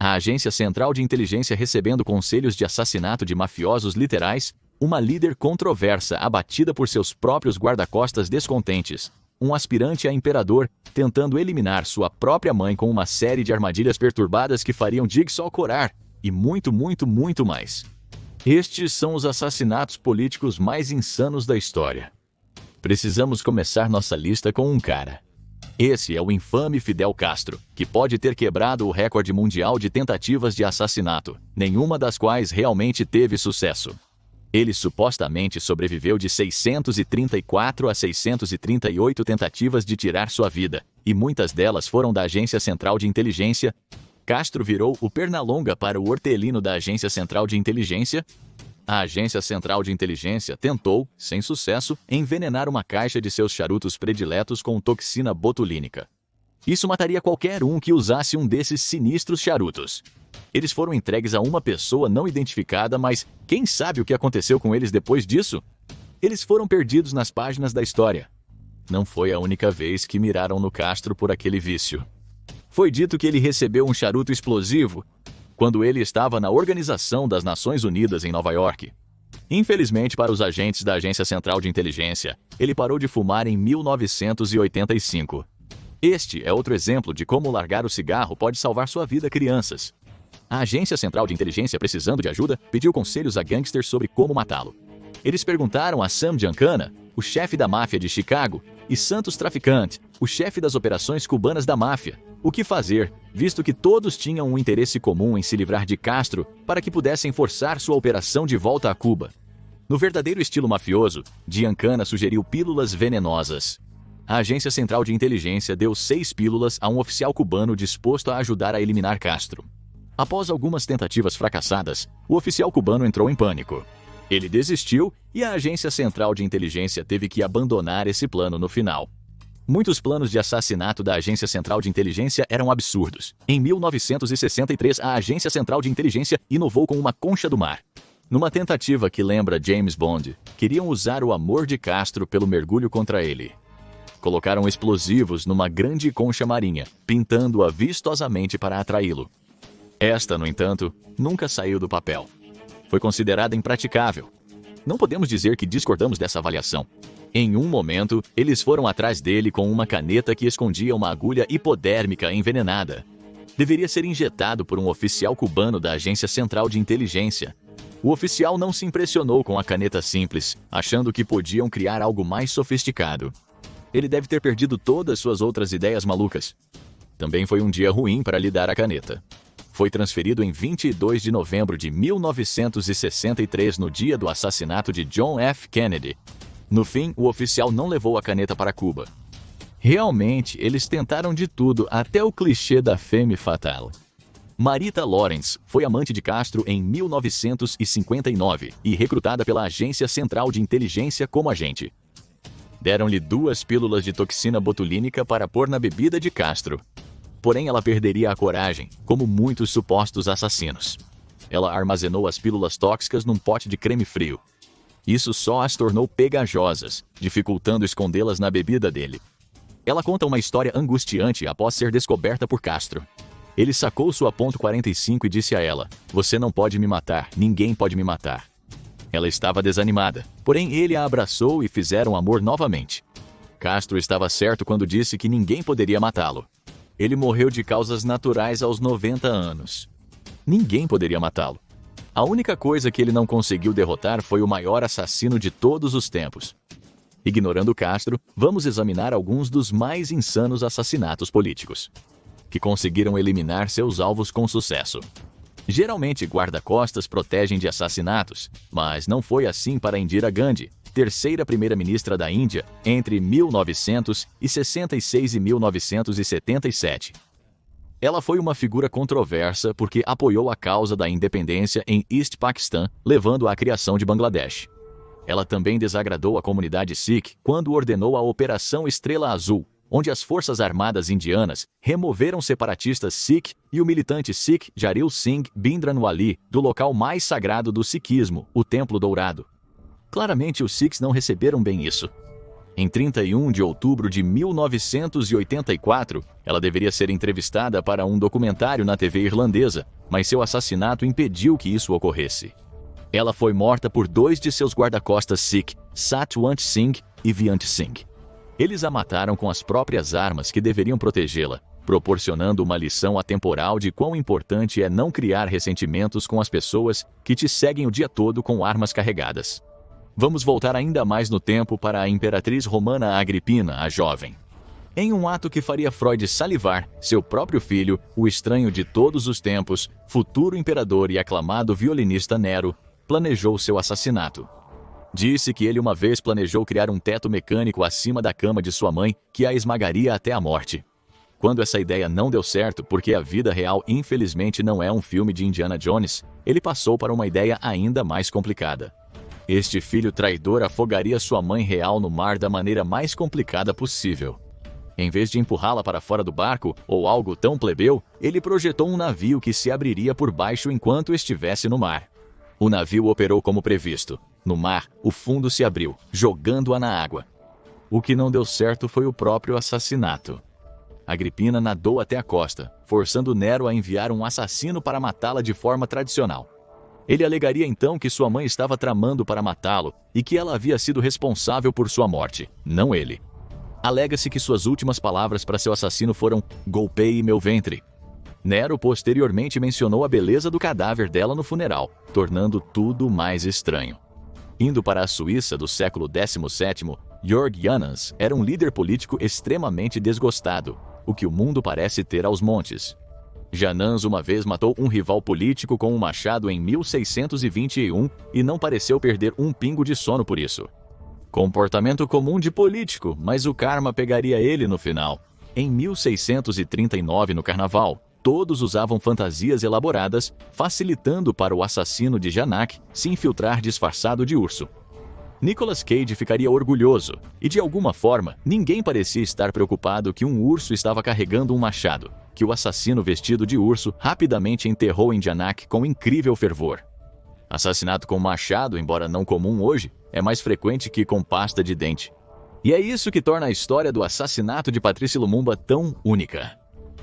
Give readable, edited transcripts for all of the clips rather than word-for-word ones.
A Agência Central de Inteligência recebendo conselhos de assassinato de mafiosos literais, uma líder controversa abatida por seus próprios guarda-costas descontentes, um aspirante a imperador tentando eliminar sua própria mãe com uma série de armadilhas perturbadas que fariam Jigsaw corar, e muito, muito, muito mais. Estes são os assassinatos políticos mais insanos da história. Precisamos começar nossa lista com um cara. Esse é o infame Fidel Castro, que pode ter quebrado o recorde mundial de tentativas de assassinato, nenhuma das quais realmente teve sucesso. Ele supostamente sobreviveu de 634 a 638 tentativas de tirar sua vida, e muitas delas foram da Agência Central de Inteligência. Castro virou o Pernalonga para o hortelino da Agência Central de Inteligência. A Agência Central de Inteligência tentou, sem sucesso, envenenar uma caixa de seus charutos prediletos com toxina botulínica. Isso mataria qualquer um que usasse um desses sinistros charutos. Eles foram entregues a uma pessoa não identificada, mas quem sabe o que aconteceu com eles depois disso? Eles foram perdidos nas páginas da história. Não foi a única vez que miraram no Castro por aquele vício. Foi dito que ele recebeu um charuto explosivo quando ele estava na Organização das Nações Unidas em Nova York. Infelizmente para os agentes da Agência Central de Inteligência, ele parou de fumar em 1985. Este é outro exemplo de como largar o cigarro pode salvar sua vida, crianças. A Agência Central de Inteligência, precisando de ajuda, pediu conselhos a gangsters sobre como matá-lo. Eles perguntaram a Sam Giancana, o chefe da máfia de Chicago, e Santos Traficante, o chefe das operações cubanas da máfia, o que fazer, visto que todos tinham um interesse comum em se livrar de Castro para que pudessem forçar sua operação de volta a Cuba. No verdadeiro estilo mafioso, Giancana sugeriu pílulas venenosas. A Agência Central de Inteligência deu 6 pílulas a um oficial cubano disposto a ajudar a eliminar Castro. Após algumas tentativas fracassadas, o oficial cubano entrou em pânico. Ele desistiu e a Agência Central de Inteligência teve que abandonar esse plano no final. Muitos planos de assassinato da Agência Central de Inteligência eram absurdos. Em 1963, a Agência Central de Inteligência inovou com uma concha do mar. Numa tentativa que lembra James Bond, queriam usar o amor de Castro pelo mergulho contra ele. Colocaram explosivos numa grande concha marinha, pintando-a vistosamente para atraí-lo. Esta, no entanto, nunca saiu do papel. Foi considerada impraticável. Não podemos dizer que discordamos dessa avaliação. Em um momento, eles foram atrás dele com uma caneta que escondia uma agulha hipodérmica envenenada. Deveria ser injetado por um oficial cubano da Agência Central de Inteligência. O oficial não se impressionou com a caneta simples, achando que podiam criar algo mais sofisticado. Ele deve ter perdido todas suas outras ideias malucas. Também foi um dia ruim para lhe dar a caneta. Foi transferido em 22 de novembro de 1963, no dia do assassinato de John F. Kennedy. No fim, o oficial não levou a caneta para Cuba. Realmente, eles tentaram de tudo, até o clichê da femme fatale. Marita Lawrence foi amante de Castro em 1959 e recrutada pela Agência Central de Inteligência como agente. Deram-lhe 2 pílulas de toxina botulínica para pôr na bebida de Castro. Porém, ela perderia a coragem, como muitos supostos assassinos. Ela armazenou as pílulas tóxicas num pote de creme frio. Isso só as tornou pegajosas, dificultando escondê-las na bebida dele. Ela conta uma história angustiante após ser descoberta por Castro. Ele sacou sua .45 e disse a ela: "Você não pode me matar, ninguém pode me matar." Ela estava desanimada, porém ele a abraçou e fizeram amor novamente. Castro estava certo quando disse que ninguém poderia matá-lo. Ele morreu de causas naturais aos 90 anos. Ninguém poderia matá-lo. A única coisa que ele não conseguiu derrotar foi o maior assassino de todos os tempos. Ignorando Castro, vamos examinar alguns dos mais insanos assassinatos políticos, que conseguiram eliminar seus alvos com sucesso. Geralmente, guarda-costas protegem de assassinatos, mas não foi assim para Indira Gandhi, terceira primeira-ministra da Índia, entre 1966 e 1977. Ela foi uma figura controversa porque apoiou a causa da independência em East Pakistan, levando à criação de Bangladesh. Ela também desagradou a comunidade Sikh quando ordenou a Operação Estrela Azul, onde as Forças Armadas Indianas removeram separatistas Sikh e o militante Sikh Jaril Singh Bhindranwale do local mais sagrado do sikhismo, o Templo Dourado. Claramente os Sikhs não receberam bem isso. Em 31 de outubro de 1984, ela deveria ser entrevistada para um documentário na TV irlandesa, mas seu assassinato impediu que isso ocorresse. Ela foi morta por 2 de seus guarda-costas Sikh, Satwant Singh e Vyant Singh. Eles a mataram com as próprias armas que deveriam protegê-la, proporcionando uma lição atemporal de quão importante é não criar ressentimentos com as pessoas que te seguem o dia todo com armas carregadas. Vamos voltar ainda mais no tempo para a imperatriz romana Agripina, a jovem. Em um ato que faria Freud salivar, seu próprio filho, o estranho de todos os tempos, futuro imperador e aclamado violinista Nero, planejou seu assassinato. Disse que ele uma vez planejou criar um teto mecânico acima da cama de sua mãe que a esmagaria até a morte. Quando essa ideia não deu certo, porque a vida real infelizmente não é um filme de Indiana Jones, ele passou para uma ideia ainda mais complicada. Este filho traidor afogaria sua mãe real no mar da maneira mais complicada possível. Em vez de empurrá-la para fora do barco, ou algo tão plebeu, ele projetou um navio que se abriria por baixo enquanto estivesse no mar. O navio operou como previsto. No mar, o fundo se abriu, jogando-a na água. O que não deu certo foi o próprio assassinato. Agripina nadou até a costa, forçando Nero a enviar um assassino para matá-la de forma tradicional. Ele alegaria então que sua mãe estava tramando para matá-lo e que ela havia sido responsável por sua morte, não ele. Alega-se que suas últimas palavras para seu assassino foram "golpeie meu ventre". Nero posteriormente mencionou a beleza do cadáver dela no funeral, tornando tudo mais estranho. Indo para a Suíça do século XVII, Jörg Janans era um líder político extremamente desgostado, o que o mundo parece ter aos montes. Janans uma vez matou um rival político com um machado em 1621 e não pareceu perder um pingo de sono por isso. Comportamento comum de político, mas o karma pegaria ele no final. Em 1639, no Carnaval, todos usavam fantasias elaboradas, facilitando para o assassino de Janak se infiltrar disfarçado de urso. Nicolas Cage ficaria orgulhoso, e de alguma forma, ninguém parecia estar preocupado que um urso estava carregando um machado, que o assassino vestido de urso rapidamente enterrou em Janak com incrível fervor. Assassinato com machado, embora não comum hoje, é mais frequente que com pasta de dente. E é isso que torna a história do assassinato de Patrice Lumumba tão única.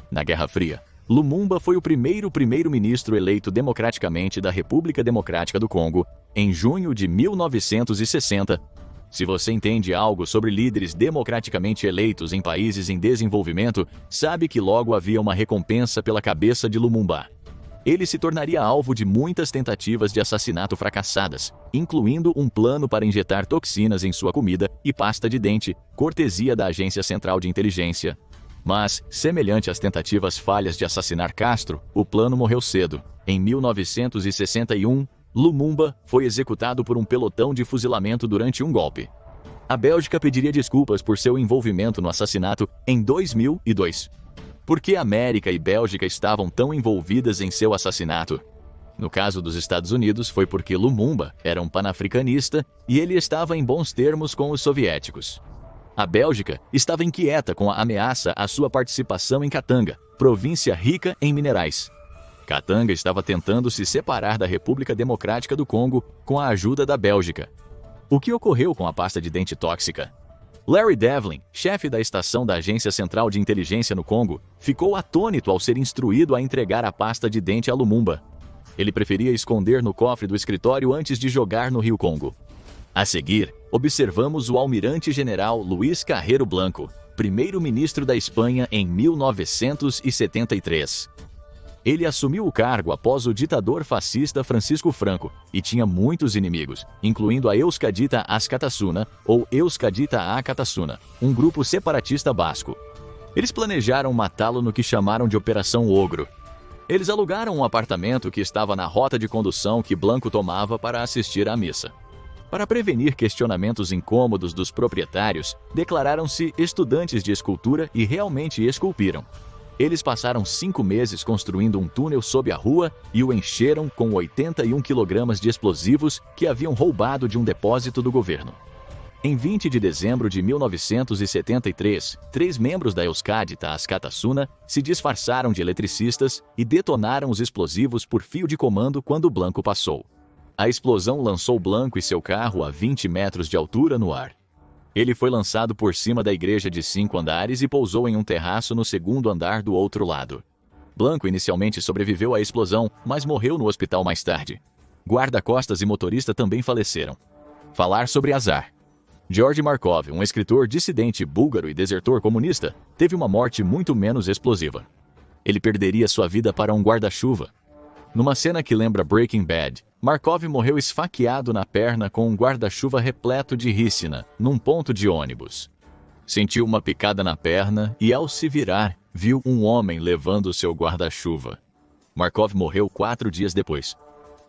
Na Guerra Fria, Lumumba foi o primeiro-ministro eleito democraticamente da República Democrática do Congo em junho de 1960. Se você entende algo sobre líderes democraticamente eleitos em países em desenvolvimento, sabe que logo havia uma recompensa pela cabeça de Lumumba. Ele se tornaria alvo de muitas tentativas de assassinato fracassadas, incluindo um plano para injetar toxinas em sua comida e pasta de dente, cortesia da Agência Central de Inteligência. Mas, semelhante às tentativas falhas de assassinar Castro, o plano morreu cedo. Em 1961, Lumumba foi executado por um pelotão de fuzilamento durante um golpe. A Bélgica pediria desculpas por seu envolvimento no assassinato em 2002. Por que América e Bélgica estavam tão envolvidas em seu assassinato? No caso dos Estados Unidos, foi porque Lumumba era um panafricanista e ele estava em bons termos com os soviéticos. A Bélgica estava inquieta com a ameaça à sua participação em Katanga, província rica em minerais. Katanga estava tentando se separar da República Democrática do Congo com a ajuda da Bélgica. O que ocorreu com a pasta de dente tóxica? Larry Devlin, chefe da estação da Agência Central de Inteligência no Congo, ficou atônito ao ser instruído a entregar a pasta de dente a Lumumba. Ele preferia esconder no cofre do escritório antes de jogar no Rio Congo. A seguir, observamos o almirante-general Luís Carrero Blanco, primeiro-ministro da Espanha em 1973. Ele assumiu o cargo após o ditador fascista Francisco Franco e tinha muitos inimigos, incluindo a Euskadita Askatasuna ou Euskadita Akatasuna, um grupo separatista basco. Eles planejaram matá-lo no que chamaram de Operação Ogro. Eles alugaram um apartamento que estava na rota de condução que Blanco tomava para assistir à missa. Para prevenir questionamentos incômodos dos proprietários, declararam-se estudantes de escultura e realmente esculpiram. Eles passaram 5 meses construindo um túnel sob a rua e o encheram com 81 quilogramas de explosivos que haviam roubado de um depósito do governo. Em 20 de dezembro de 1973, 3 membros da Euskadita Askatasuna se disfarçaram de eletricistas e detonaram os explosivos por fio de comando quando Blanco passou. A explosão lançou Blanco e seu carro a 20 metros de altura no ar. Ele foi lançado por cima da igreja de 5 andares e pousou em um terraço no segundo andar do outro lado. Blanco inicialmente sobreviveu à explosão, mas morreu no hospital mais tarde. Guarda-costas e motorista também faleceram. Falar sobre azar. Georgy Markov, um escritor dissidente búlgaro e desertor comunista, teve uma morte muito menos explosiva. Ele perderia sua vida para um guarda-chuva. Numa cena que lembra Breaking Bad, Markov morreu esfaqueado na perna com um guarda-chuva repleto de ricina, num ponto de ônibus. Sentiu uma picada na perna e, ao se virar, viu um homem levando seu guarda-chuva. Markov morreu 4 dias depois.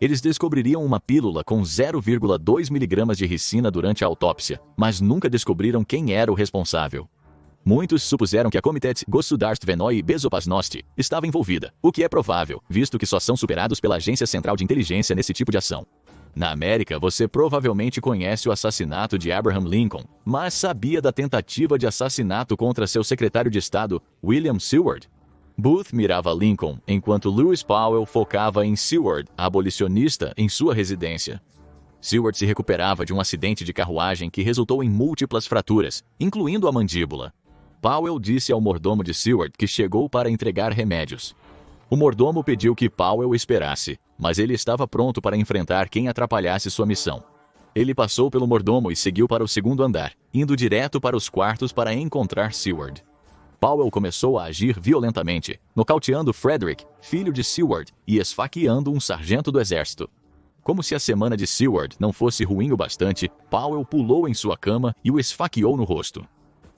Eles descobririam uma pílula com 0,2 mg de ricina durante a autópsia, mas nunca descobriram quem era o responsável. Muitos supuseram que a Komitet Gossudarstvenoi Bezopasnosti estava envolvida, o que é provável, visto que só são superados pela Agência Central de Inteligência nesse tipo de ação. Na América, você provavelmente conhece o assassinato de Abraham Lincoln, mas sabia da tentativa de assassinato contra seu secretário de Estado, William Seward? Booth mirava Lincoln, enquanto Lewis Powell focava em Seward, abolicionista, em sua residência. Seward se recuperava de um acidente de carruagem que resultou em múltiplas fraturas, incluindo a mandíbula. Powell disse ao mordomo de Seward que chegou para entregar remédios. O mordomo pediu que Powell esperasse, mas ele estava pronto para enfrentar quem atrapalhasse sua missão. Ele passou pelo mordomo e seguiu para o segundo andar, indo direto para os quartos para encontrar Seward. Powell começou a agir violentamente, nocauteando Frederick, filho de Seward, e esfaqueando um sargento do exército. Como se a semana de Seward não fosse ruim o bastante, Powell pulou em sua cama e o esfaqueou no rosto.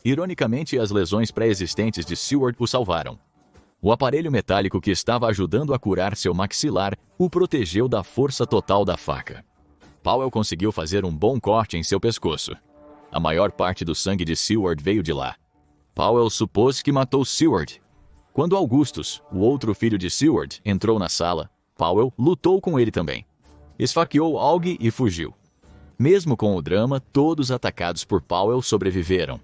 Ironicamente, as lesões pré-existentes de Seward o salvaram. O aparelho metálico que estava ajudando a curar seu maxilar o protegeu da força total da faca. Powell conseguiu fazer um bom corte em seu pescoço. A maior parte do sangue de Seward veio de lá. Powell supôs que matou Seward. Quando Augustus, o outro filho de Seward, entrou na sala, Powell lutou com ele também. Esfaqueou Augie e fugiu. Mesmo com o drama, todos atacados por Powell sobreviveram.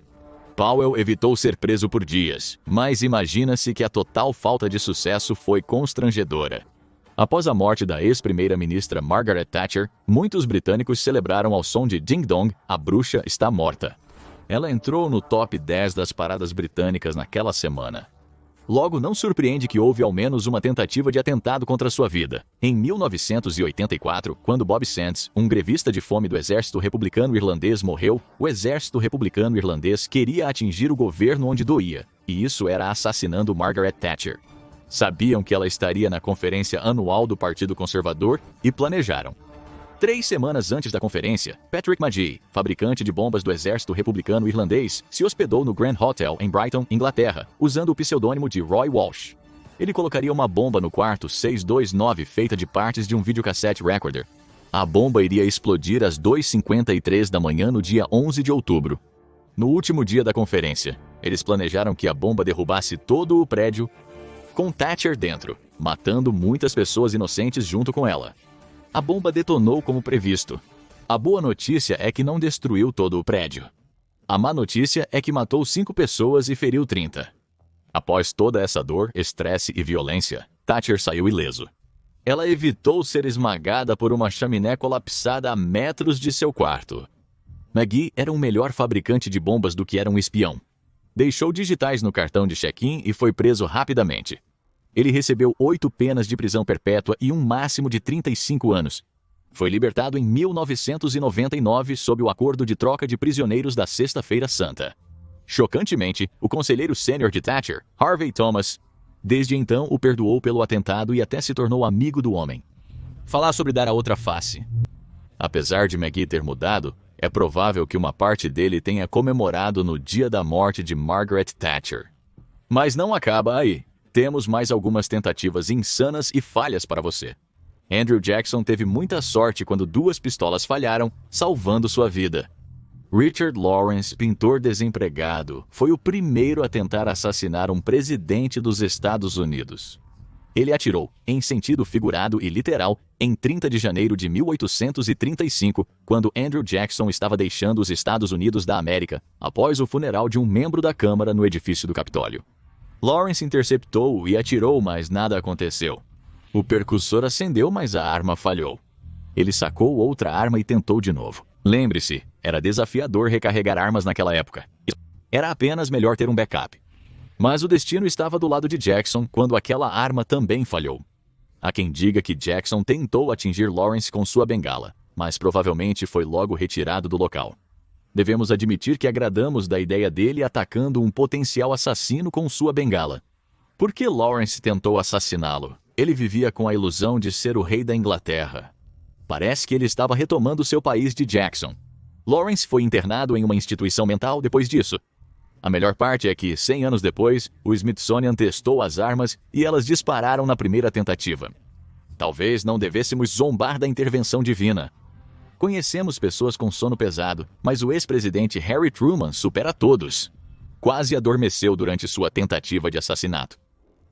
Powell evitou ser preso por dias, mas imagina-se que a total falta de sucesso foi constrangedora. Após a morte da ex-primeira-ministra Margaret Thatcher, muitos britânicos celebraram ao som de Ding Dong, a bruxa está morta. Ela entrou no top 10 das paradas britânicas naquela semana. Logo, não surpreende que houve ao menos uma tentativa de atentado contra sua vida. Em 1984, quando Bob Sands, um grevista de fome do Exército Republicano Irlandês, morreu, o Exército Republicano Irlandês queria atingir o governo onde doía, e isso era assassinando Margaret Thatcher. Sabiam que ela estaria na conferência anual do Partido Conservador e planejaram. 3 semanas antes da conferência, Patrick Magee, fabricante de bombas do Exército Republicano Irlandês, se hospedou no Grand Hotel em Brighton, Inglaterra, usando o pseudônimo de Roy Walsh. Ele colocaria uma bomba no quarto 629 feita de partes de um videocassete recorder. A bomba iria explodir às 2h53 da manhã no dia 11 de outubro. No último dia da conferência, eles planejaram que a bomba derrubasse todo o prédio com Thatcher dentro, matando muitas pessoas inocentes junto com ela. A bomba detonou como previsto. A boa notícia é que não destruiu todo o prédio. A má notícia é que matou 5 pessoas e feriu 30. Após toda essa dor, estresse e violência, Thatcher saiu ileso. Ela evitou ser esmagada por uma chaminé colapsada a metros de seu quarto. Magee era um melhor fabricante de bombas do que era um espião. Deixou digitais no cartão de check-in e foi preso rapidamente. Ele recebeu 8 penas de prisão perpétua e um máximo de 35 anos. Foi libertado em 1999 sob o acordo de troca de prisioneiros da Sexta-feira Santa. Chocantemente, o conselheiro sênior de Thatcher, Harvey Thomas, desde então o perdoou pelo atentado e até se tornou amigo do homem. Falar sobre dar a outra face. Apesar de Magee ter mudado, é provável que uma parte dele tenha comemorado no dia da morte de Margaret Thatcher. Mas não acaba aí. Temos mais algumas tentativas insanas e falhas para você. Andrew Jackson teve muita sorte quando 2 pistolas falharam, salvando sua vida. Richard Lawrence, pintor desempregado, foi o primeiro a tentar assassinar um presidente dos Estados Unidos. Ele atirou, em sentido figurado e literal, em 30 de janeiro de 1835, quando Andrew Jackson estava deixando os Estados Unidos da América, após o funeral de um membro da Câmara no edifício do Capitólio. Lawrence interceptou e atirou, mas nada aconteceu. O percussor acendeu, mas a arma falhou. Ele sacou outra arma e tentou de novo. Lembre-se, era desafiador recarregar armas naquela época. Era apenas melhor ter um backup. Mas o destino estava do lado de Jackson quando aquela arma também falhou. Há quem diga que Jackson tentou atingir Lawrence com sua bengala, mas provavelmente foi logo retirado do local. Devemos admitir que agradamos da ideia dele atacando um potencial assassino com sua bengala. Por que Lawrence tentou assassiná-lo? Ele vivia com a ilusão de ser o rei da Inglaterra. Parece que ele estava retomando seu país de Jackson. Lawrence foi internado em uma instituição mental depois disso. A melhor parte é que, 100 anos depois, o Smithsonian testou as armas e elas dispararam na primeira tentativa. Talvez não devêssemos zombar da intervenção divina. Conhecemos pessoas com sono pesado, mas o ex-presidente Harry Truman supera todos. Quase adormeceu durante sua tentativa de assassinato.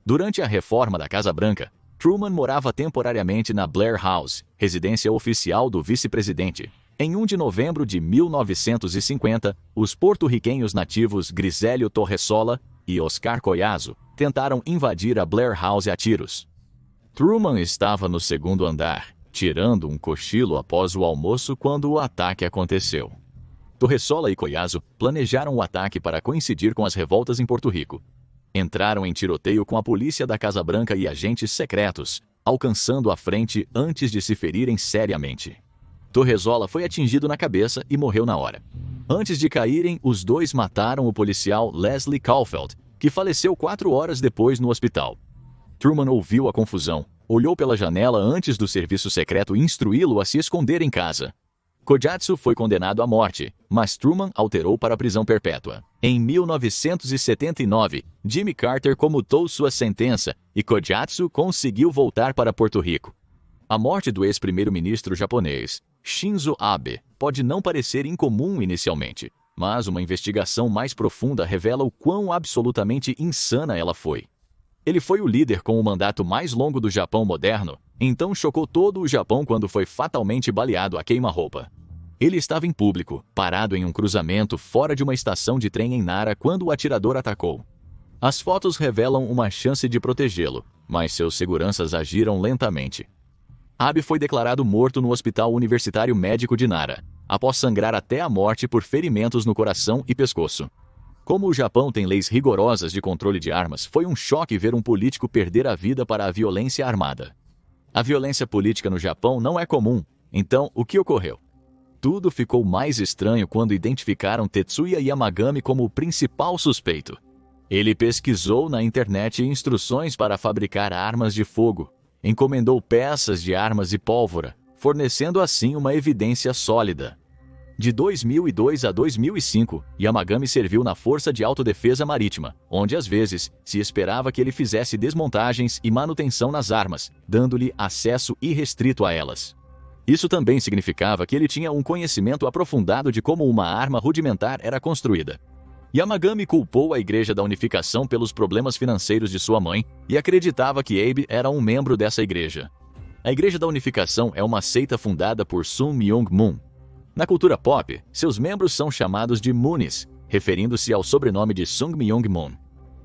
Durante a reforma da Casa Branca, Truman morava temporariamente na Blair House, residência oficial do vice-presidente. Em 1 de novembro de 1950, os porto-riquenhos nativos Grisélio Torresola e Oscar Collazo tentaram invadir a Blair House a tiros. Truman estava no segundo andar, tirando um cochilo após o almoço quando o ataque aconteceu. Torresola e Collazo planejaram o ataque para coincidir com as revoltas em Porto Rico. Entraram em tiroteio com a polícia da Casa Branca e agentes secretos, alcançando a frente antes de se ferirem seriamente. Torresola foi atingido na cabeça e morreu na hora. Antes de caírem, os dois mataram o policial Leslie Caulfield, que faleceu 4 horas depois no hospital. Truman ouviu a confusão, olhou pela janela antes do serviço secreto instruí-lo a se esconder em casa. Koyatsu foi condenado à morte, mas Truman alterou para a prisão perpétua. Em 1979, Jimmy Carter comutou sua sentença e Koyatsu conseguiu voltar para Porto Rico. A morte do ex-primeiro-ministro japonês, Shinzo Abe, pode não parecer incomum inicialmente, mas uma investigação mais profunda revela o quão absolutamente insana ela foi. Ele foi o líder com o mandato mais longo do Japão moderno, então chocou todo o Japão quando foi fatalmente baleado a queima-roupa. Ele estava em público, parado em um cruzamento fora de uma estação de trem em Nara quando o atirador atacou. As fotos revelam uma chance de protegê-lo, mas seus seguranças agiram lentamente. Abe foi declarado morto no Hospital Universitário Médico de Nara, após sangrar até a morte por ferimentos no coração e pescoço. Como o Japão tem leis rigorosas de controle de armas, foi um choque ver um político perder a vida para a violência armada. A violência política no Japão não é comum, então o que ocorreu? Tudo ficou mais estranho quando identificaram Tetsuya Yamagami como o principal suspeito. Ele pesquisou na internet instruções para fabricar armas de fogo, encomendou peças de armas e pólvora, fornecendo assim uma evidência sólida. De 2002 a 2005, Yamagami serviu na Força de Autodefesa Marítima, onde às vezes se esperava que ele fizesse desmontagens e manutenção nas armas, dando-lhe acesso irrestrito a elas. Isso também significava que ele tinha um conhecimento aprofundado de como uma arma rudimentar era construída. Yamagami culpou a Igreja da Unificação pelos problemas financeiros de sua mãe e acreditava que Abe era um membro dessa igreja. A Igreja da Unificação é uma seita fundada por Sun Myung Moon. Na cultura pop, seus membros são chamados de Moonies, referindo-se ao sobrenome de Sung Myung Moon.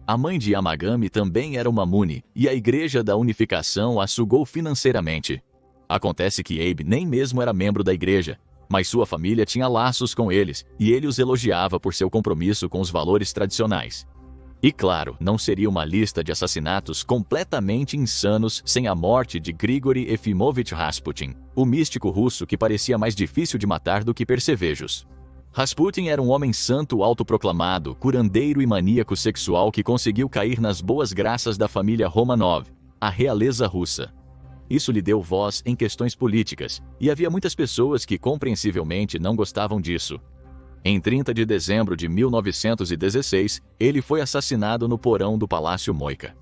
A mãe de Yamagami também era uma Moonie, e a Igreja da Unificação a sugou financeiramente. Acontece que Abe nem mesmo era membro da igreja, mas sua família tinha laços com eles, e ele os elogiava por seu compromisso com os valores tradicionais. E claro, não seria uma lista de assassinatos completamente insanos sem a morte de Grigory Efimovich Rasputin, o místico russo que parecia mais difícil de matar do que percevejos. Rasputin era um homem santo autoproclamado, curandeiro e maníaco sexual que conseguiu cair nas boas graças da família Romanov, a realeza russa. Isso lhe deu voz em questões políticas, e havia muitas pessoas que compreensivelmente não gostavam disso. Em 30 de dezembro de 1916, ele foi assassinado no porão do Palácio Moika.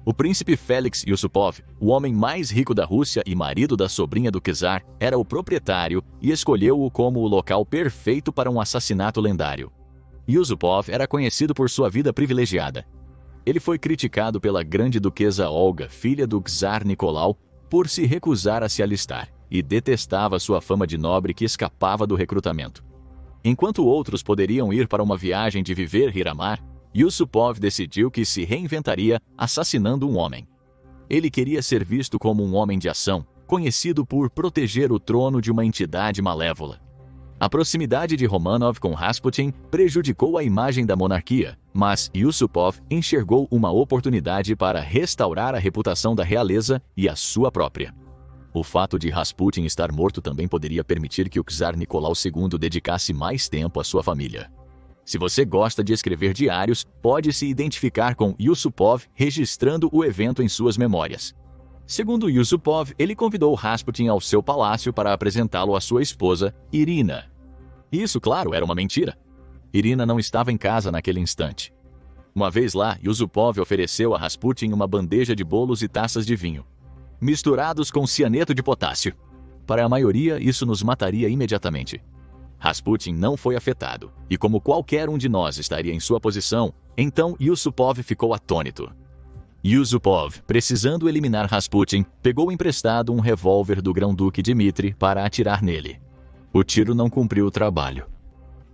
O príncipe Félix Yusupov, o homem mais rico da Rússia e marido da sobrinha do czar, era o proprietário e escolheu-o como o local perfeito para um assassinato lendário. Yusupov era conhecido por sua vida privilegiada. Ele foi criticado pela grande duquesa Olga, filha do czar Nicolau, por se recusar a se alistar, e detestava sua fama de nobre que escapava do recrutamento. Enquanto outros poderiam ir para uma viagem de viver Hiramar, Yusupov decidiu que se reinventaria assassinando um homem. Ele queria ser visto como um homem de ação, conhecido por proteger o trono de uma entidade malévola. A proximidade de Romanov com Rasputin prejudicou a imagem da monarquia, mas Yusupov enxergou uma oportunidade para restaurar a reputação da realeza e a sua própria. O fato de Rasputin estar morto também poderia permitir que o czar Nicolau II dedicasse mais tempo à sua família. Se você gosta de escrever diários, pode se identificar com Yusupov registrando o evento em suas memórias. Segundo Yusupov, ele convidou Rasputin ao seu palácio para apresentá-lo à sua esposa, Irina. Isso, claro, era uma mentira. Irina não estava em casa naquele instante. Uma vez lá, Yusupov ofereceu a Rasputin uma bandeja de bolos e taças de vinho, misturados com cianeto de potássio. Para a maioria, isso nos mataria imediatamente. Rasputin não foi afetado, e como qualquer um de nós estaria em sua posição, então Yusupov ficou atônito. Yusupov, precisando eliminar Rasputin, pegou emprestado um revólver do grão-duque Dmitri para atirar nele. O tiro não cumpriu o trabalho.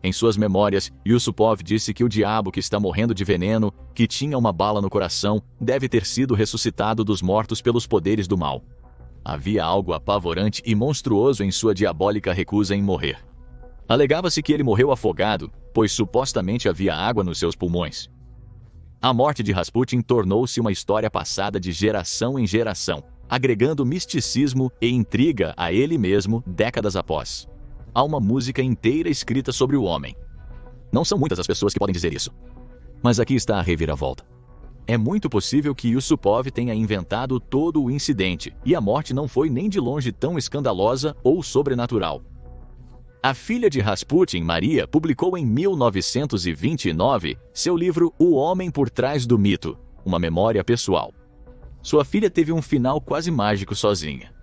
Em suas memórias, Yusupov disse que o diabo que está morrendo de veneno, que tinha uma bala no coração, deve ter sido ressuscitado dos mortos pelos poderes do mal. Havia algo apavorante e monstruoso em sua diabólica recusa em morrer. Alegava-se que ele morreu afogado, pois supostamente havia água nos seus pulmões. A morte de Rasputin tornou-se uma história passada de geração em geração, agregando misticismo e intriga a ele mesmo décadas após. Há uma música inteira escrita sobre o homem. Não são muitas as pessoas que podem dizer isso. Mas aqui está a reviravolta. É muito possível que Yusupov tenha inventado todo o incidente, e a morte não foi nem de longe tão escandalosa ou sobrenatural. A filha de Rasputin, Maria, publicou em 1929 seu livro O Homem por Trás do Mito, uma memória pessoal. Sua filha teve um final quase mágico sozinha.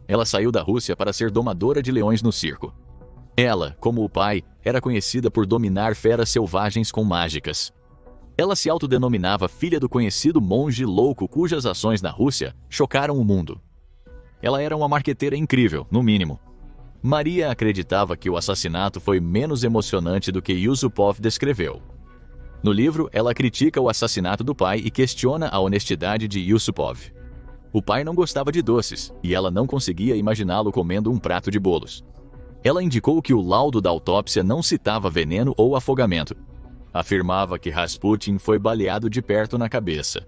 Ela saiu da Rússia para ser domadora de leões no circo. Ela, como o pai, era conhecida por dominar feras selvagens com mágicas. Ela se autodenominava filha do conhecido monge louco cujas ações na Rússia chocaram o mundo. Ela era uma marqueteira incrível, no mínimo. Maria acreditava que o assassinato foi menos emocionante do que Yusupov descreveu. No livro, ela critica o assassinato do pai e questiona a honestidade de Yusupov. O pai não gostava de doces, e ela não conseguia imaginá-lo comendo um prato de bolos. Ela indicou que o laudo da autópsia não citava veneno ou afogamento. Afirmava que Rasputin foi baleado de perto na cabeça.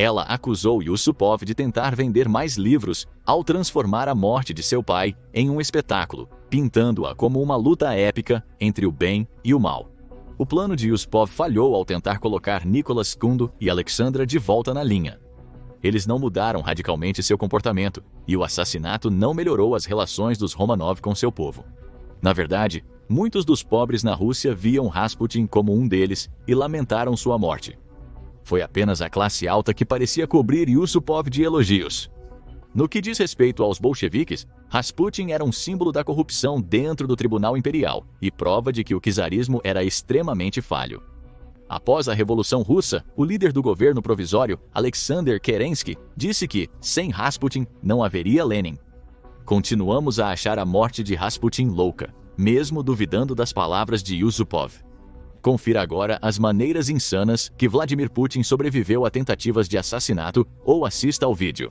Ela acusou Yusupov de tentar vender mais livros ao transformar a morte de seu pai em um espetáculo, pintando-a como uma luta épica entre o bem e o mal. O plano de Yusupov falhou ao tentar colocar Nicholas II e Alexandra de volta na linha. Eles não mudaram radicalmente seu comportamento, e o assassinato não melhorou as relações dos Romanov com seu povo. Na verdade, muitos dos pobres na Rússia viam Rasputin como um deles e lamentaram sua morte. Foi apenas a classe alta que parecia cobrir Yusupov de elogios. No que diz respeito aos bolcheviques, Rasputin era um símbolo da corrupção dentro do Tribunal Imperial e prova de que o czarismo era extremamente falho. Após a Revolução Russa, o líder do governo provisório, Alexander Kerensky, disse que, sem Rasputin, não haveria Lenin. Continuamos a achar a morte de Rasputin louca, mesmo duvidando das palavras de Yusupov. Confira agora as maneiras insanas que Vladimir Putin sobreviveu a tentativas de assassinato ou assista ao vídeo.